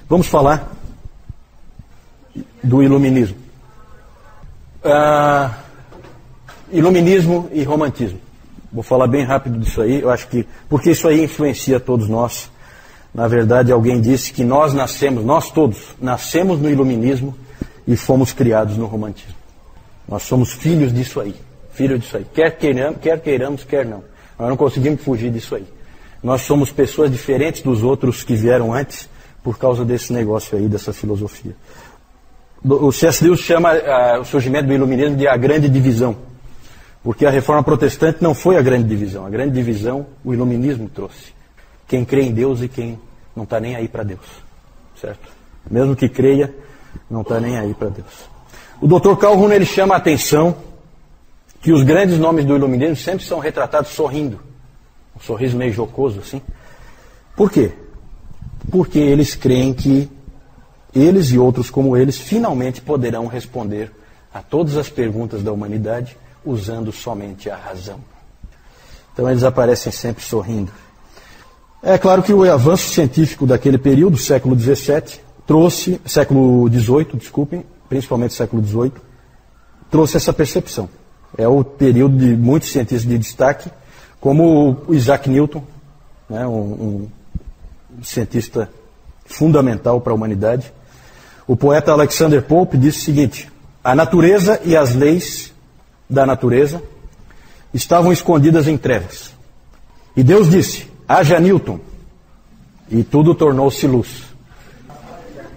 Vamos falar do iluminismo. Iluminismo e romantismo. Vou falar bem rápido disso aí, eu acho que, porque isso aí influencia todos nós. Na verdade, alguém disse que nós todos nascemos no iluminismo e fomos criados no romantismo. Nós somos filhos disso aí. Quer queiramos, quer não. Nós não conseguimos fugir disso aí. Nós somos pessoas diferentes dos outros que vieram antes por causa desse negócio aí, dessa filosofia. O C.S. Lewis chama o surgimento do iluminismo de a grande divisão. Porque a reforma protestante não foi a grande divisão. A grande divisão o iluminismo trouxe. Quem crê em Deus e quem não está nem aí para Deus. Certo? Mesmo que creia, não está nem aí para Deus. O Dr. Calhoun, ele chama a atenção que os grandes nomes do iluminismo sempre são retratados sorrindo. Um sorriso meio jocoso, assim. Por quê? Porque eles creem que eles e outros como eles finalmente poderão responder a todas as perguntas da humanidade usando somente a razão. Então eles aparecem sempre sorrindo. É claro que o avanço científico daquele período, século XVII, século XVIII, principalmente século XVIII, trouxe essa percepção. É o período de muitos cientistas de destaque, como o Isaac Newton, né, um cientista fundamental para a humanidade. O poeta Alexander Pope disse o seguinte: a natureza e as leis da natureza estavam escondidas em trevas. E Deus disse: haja Newton, e tudo tornou-se luz.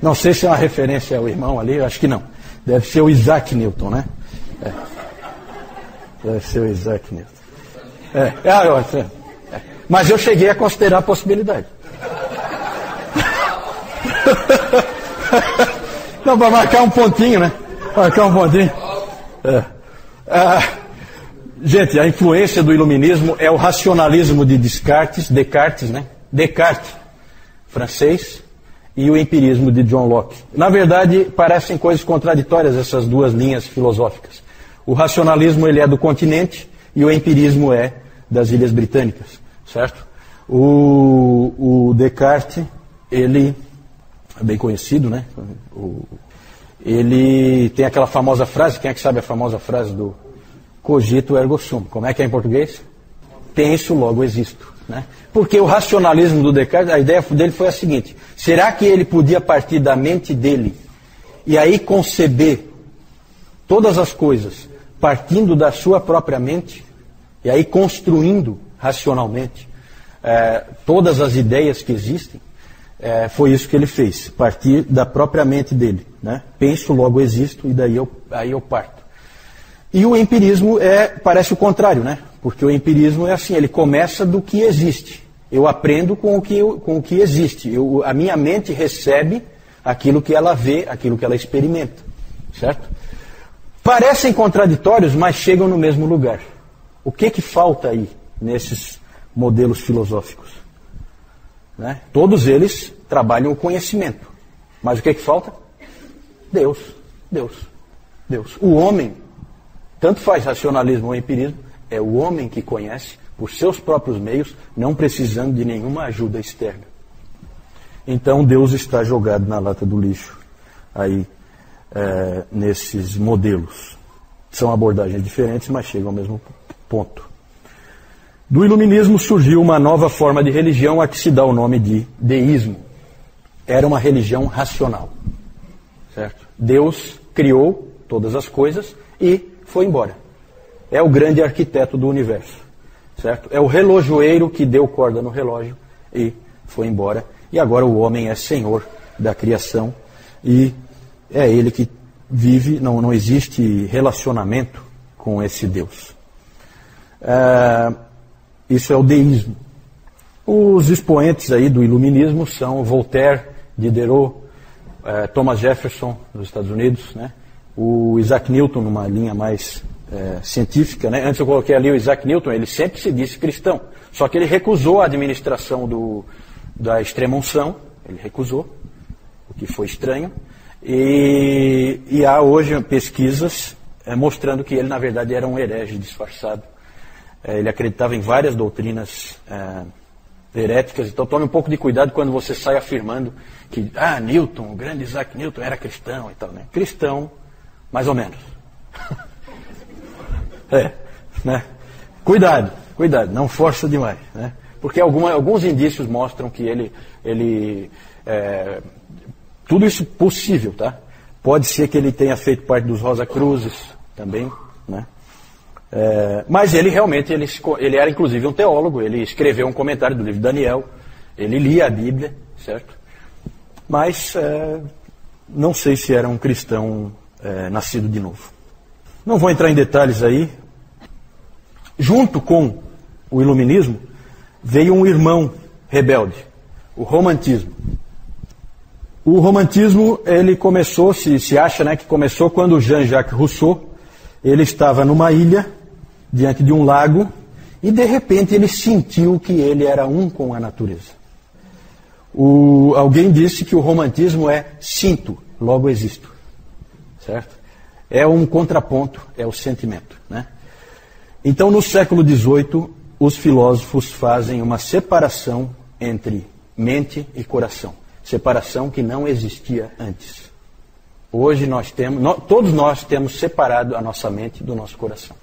Não sei se é uma referência ao irmão ali, acho que não. Deve ser o Isaac Newton, né? Deve ser o Isaac Newton. Mas eu cheguei a considerar a possibilidade. Não, para marcar um pontinho, né? Marcar um pontinho. Gente, a influência do iluminismo é o racionalismo de Descartes, né? Descartes, francês, e o empirismo de John Locke. Na verdade, parecem coisas contraditórias essas duas linhas filosóficas. O racionalismo, ele é do continente e o empirismo é das Ilhas Britânicas, certo? O Descartes, ele é bem conhecido, né? Ele tem aquela famosa frase, quem é que sabe a famosa frase do cogito ergo sum? Como é que é em português? Penso, logo existo. Né? Porque o racionalismo do Descartes, a ideia dele foi a seguinte: será que ele podia partir da mente dele e aí conceber todas as coisas partindo da sua própria mente e aí construindo racionalmente todas as ideias que existem? Foi isso que ele fez, partir da própria mente dele. Né? Penso, logo existo, e daí eu parto. E o empirismo parece o contrário, né? Porque o empirismo é assim, ele começa do que existe. Eu aprendo com o que existe. A minha mente recebe aquilo que ela vê, aquilo que ela experimenta. Certo? Parecem contraditórios, mas chegam no mesmo lugar. O que falta aí nesses modelos filosóficos? Né? Todos eles trabalham o conhecimento. Mas o que falta? Deus. O homem, tanto faz racionalismo ou empirismo, é o homem que conhece por seus próprios meios, não precisando de nenhuma ajuda externa. Então Deus está jogado na lata do lixo aí nesses modelos. São abordagens diferentes, mas chegam ao mesmo ponto. Do iluminismo surgiu uma nova forma de religião a que se dá o nome de deísmo. Era uma religião racional. Certo? Deus criou todas as coisas e foi embora. É o grande arquiteto do universo. Certo? É o relojoeiro que deu corda no relógio e foi embora. E agora o homem é senhor da criação e é ele que vive, não existe relacionamento com esse Deus. Isso é o deísmo. Os expoentes aí do iluminismo são Voltaire, Diderot, Thomas Jefferson, dos Estados Unidos, né? O Isaac Newton, numa linha mais científica, né? Antes eu coloquei ali o Isaac Newton, ele sempre se disse cristão, só que ele recusou a administração da extrema-unção, ele recusou, o que foi estranho, e há hoje pesquisas mostrando que ele, na verdade, era um herege disfarçado. Ele acreditava em várias doutrinas heréticas. Então tome um pouco de cuidado quando você sai afirmando que Newton, o grande Isaac Newton era cristão e tal, né? Cristão, mais ou menos. Né? Cuidado, não força demais, né? Porque alguns indícios mostram que ele tudo isso possível, tá? Pode ser que ele tenha feito parte dos Rosa Cruzes também, né? Mas ele realmente, ele era inclusive um teólogo, ele escreveu um comentário do livro de Daniel, ele lia a Bíblia, certo? Mas não sei se era um cristão nascido de novo. Não vou entrar em detalhes aí. Junto com o iluminismo, veio um irmão rebelde, o romantismo. O romantismo, ele começou, se acha, né, que começou quando Jean-Jacques Rousseau, ele estava numa ilha, diante de um lago, e de repente ele sentiu que ele era um com a natureza. Alguém disse que o romantismo é sinto, logo existo. Certo? É um contraponto, é o sentimento, né? Então, no século XVIII, os filósofos fazem uma separação entre mente e coração. Separação que não existia antes. Hoje todos nós temos separado a nossa mente do nosso coração.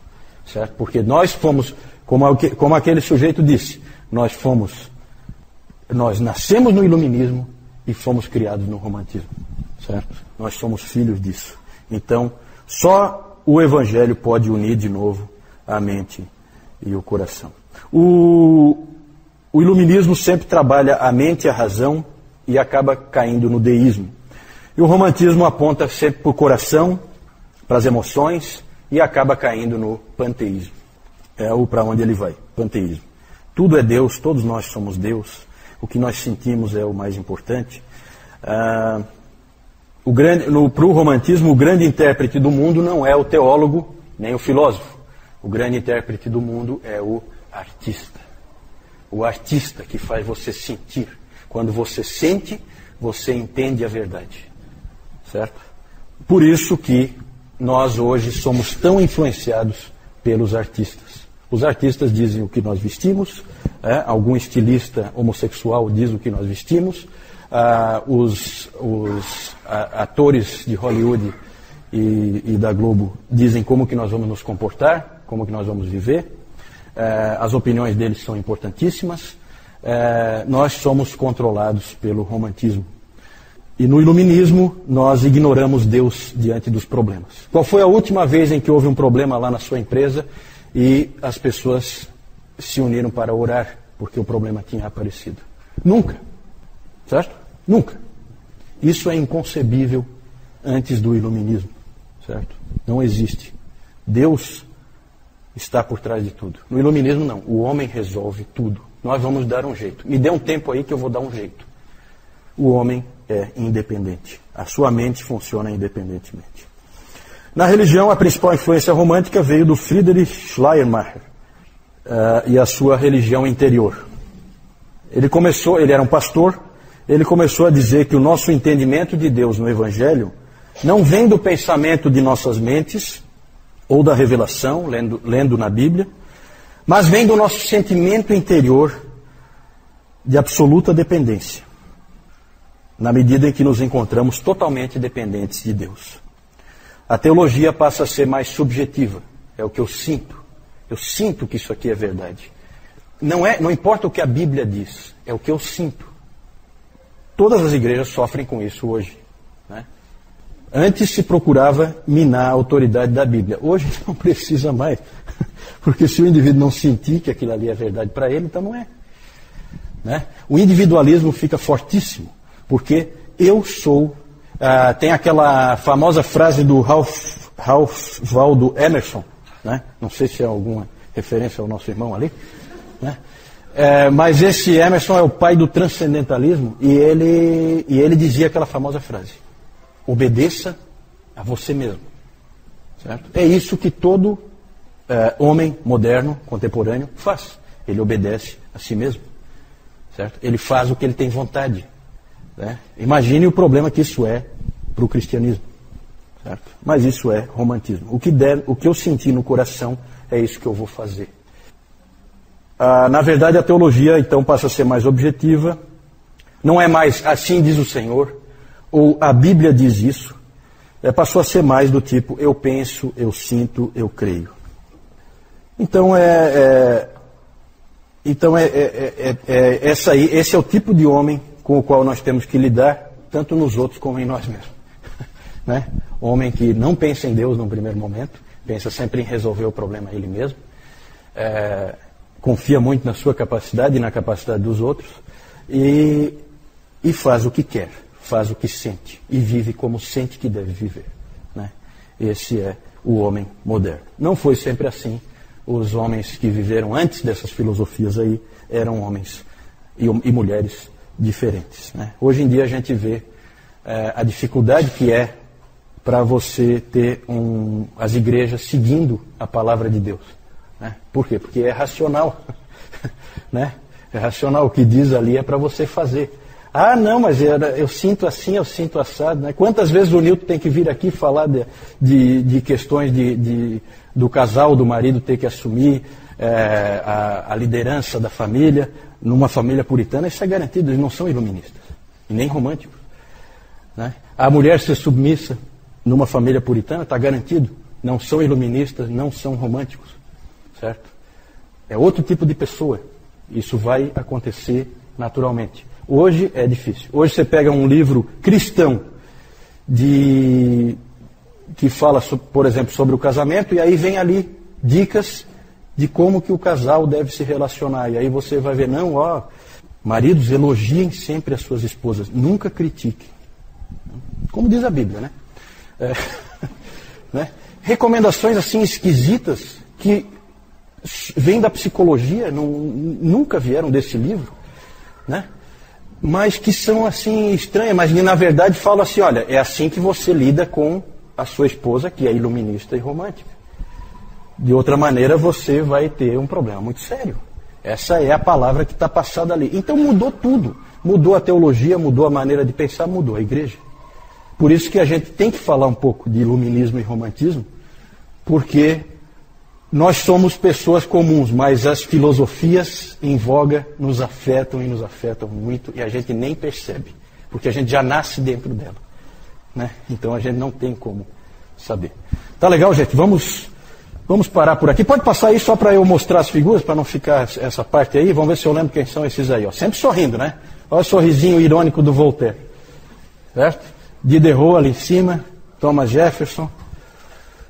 Certo? Porque nós fomos, como aquele sujeito disse, nós nascemos no iluminismo e fomos criados no romantismo. Certo? Nós somos filhos disso. Então, só o Evangelho pode unir de novo a mente e o coração. O iluminismo sempre trabalha a mente e a razão e acaba caindo no deísmo. E o romantismo aponta sempre para o coração, para as emoções, e acaba caindo no panteísmo. É para onde ele vai, panteísmo. Tudo é Deus, todos nós somos Deus. O que nós sentimos é o mais importante. Para o romantismo, o grande intérprete do mundo não é o teólogo, nem o filósofo. O grande intérprete do mundo é o artista. O artista que faz você sentir. Quando você sente, você entende a verdade. Certo? Por isso que nós hoje somos tão influenciados pelos artistas. Os artistas dizem o que nós vestimos, algum estilista homossexual diz o que nós vestimos, os atores de Hollywood e da Globo dizem como que nós vamos nos comportar, como que nós vamos viver. As opiniões deles são importantíssimas. Nós somos controlados pelo romantismo. E no iluminismo, nós ignoramos Deus diante dos problemas. Qual foi a última vez em que houve um problema lá na sua empresa e as pessoas se uniram para orar porque o problema tinha aparecido? Nunca. Certo? Nunca. Isso é inconcebível antes do iluminismo. Certo? Não existe. Deus está por trás de tudo. No iluminismo, não. O homem resolve tudo. Nós vamos dar um jeito. Me dê um tempo aí que eu vou dar um jeito. O homem é independente. A sua mente funciona independentemente. Na religião, a principal influência romântica veio do Friedrich Schleiermacher e a sua religião interior. Ele era um pastor, ele começou a dizer que o nosso entendimento de Deus no Evangelho não vem do pensamento de nossas mentes ou da revelação, lendo na Bíblia, mas vem do nosso sentimento interior de absoluta dependência, na medida em que nos encontramos totalmente dependentes de Deus. A teologia passa a ser mais subjetiva, é o que eu sinto. Eu sinto que isso aqui é verdade. Não importa o que a Bíblia diz, é o que eu sinto. Todas as igrejas sofrem com isso hoje, né? Antes se procurava minar a autoridade da Bíblia. Hoje não precisa mais. Porque se o indivíduo não sentir que aquilo ali é verdade para ele, então não é. Né? O individualismo fica fortíssimo. Porque eu sou... tem aquela famosa frase do Ralph Waldo Emerson. Né? Não sei se é alguma referência ao nosso irmão ali. Né? Mas esse Emerson é o pai do transcendentalismo. E ele dizia aquela famosa frase. Obedeça a você mesmo. Certo? É isso que todo homem moderno, contemporâneo, faz. Ele obedece a si mesmo. Certo? Ele faz o que ele tem vontade. Né? Imagine o problema que isso é para o cristianismo. Certo? Mas isso é romantismo. O que eu senti no coração é isso que eu vou fazer. Na verdade, a teologia, então, passa a ser mais objetiva. Não é mais assim diz o Senhor, ou a Bíblia diz isso. Passou a ser mais do tipo, eu penso, eu sinto, eu creio. Então, esse é o tipo de homem com o qual nós temos que lidar, tanto nos outros como em nós mesmos. Né? Homem que não pensa em Deus num primeiro momento, pensa sempre em resolver o problema ele mesmo, confia muito na sua capacidade e na capacidade dos outros, e faz o que quer, faz o que sente, e vive como sente que deve viver. Né? Esse é o homem moderno. Não foi sempre assim. Os homens que viveram antes dessas filosofias aí eram homens e mulheres diferentes. Né? Hoje em dia a gente vê a dificuldade que é para você ter as igrejas seguindo a palavra de Deus. Né? Por quê? Porque é racional. Né? É racional. O que diz ali é para você fazer. Ah, não, mas eu sinto assim, eu sinto assado. Né? Quantas vezes o Nilton tem que vir aqui falar de questões do casal, do marido ter que assumir a liderança da família, numa família puritana? Isso é garantido, eles não são iluministas, e nem românticos. Né? A mulher ser submissa numa família puritana, está garantido, não são iluministas, não são românticos. Certo? É outro tipo de pessoa. Isso vai acontecer naturalmente. Hoje é difícil. Hoje você pega um livro cristão que fala, por exemplo, sobre o casamento, e aí vem ali dicas de como que o casal deve se relacionar. E aí você vai ver, maridos, elogiem sempre as suas esposas, nunca critiquem. Como diz a Bíblia, né? Né? Recomendações assim esquisitas que vêm da psicologia, nunca vieram desse livro, né? Mas que são assim estranhas, mas que na verdade falam assim, olha, é assim que você lida com a sua esposa, que é iluminista e romântica. De outra maneira você vai ter um problema muito sério. Essa é a palavra que está passada ali. Então mudou tudo. Mudou a teologia, mudou a maneira de pensar, mudou a igreja. Por isso que a gente tem que falar um pouco de iluminismo e romantismo, porque nós somos pessoas comuns, mas as filosofias em voga nos afetam e nos afetam muito, e a gente nem percebe, porque a gente já nasce dentro dela. Né? Então a gente não tem como saber. Tá legal, gente? Vamos parar por aqui. Pode passar aí só para eu mostrar as figuras, para não ficar essa parte aí. Vamos ver se eu lembro quem são esses aí. Ó. Sempre sorrindo, né? Olha o sorrisinho irônico do Voltaire. Certo? Diderot ali em cima, Thomas Jefferson.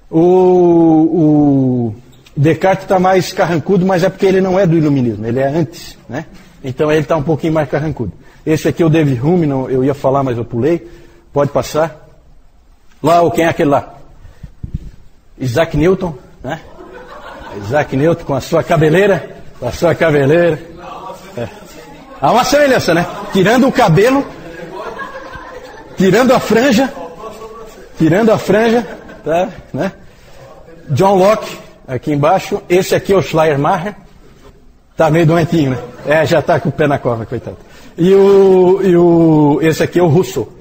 O Descartes está mais carrancudo, mas é porque ele não é do iluminismo, ele é antes, né? Então ele está um pouquinho mais carrancudo. Esse aqui é o David Hume, eu ia falar, mas eu pulei. Pode passar. Lá, quem é aquele lá? Isaac Newton, né? Isaac Newton com a sua cabeleira. Há uma semelhança, né? Tirando o cabelo, tirando a franja, tá? Né? John Locke, aqui embaixo. Esse aqui é o Schleiermacher. Tá meio doentinho, né? Já tá com o pé na cova, coitado. Esse aqui é o Rousseau.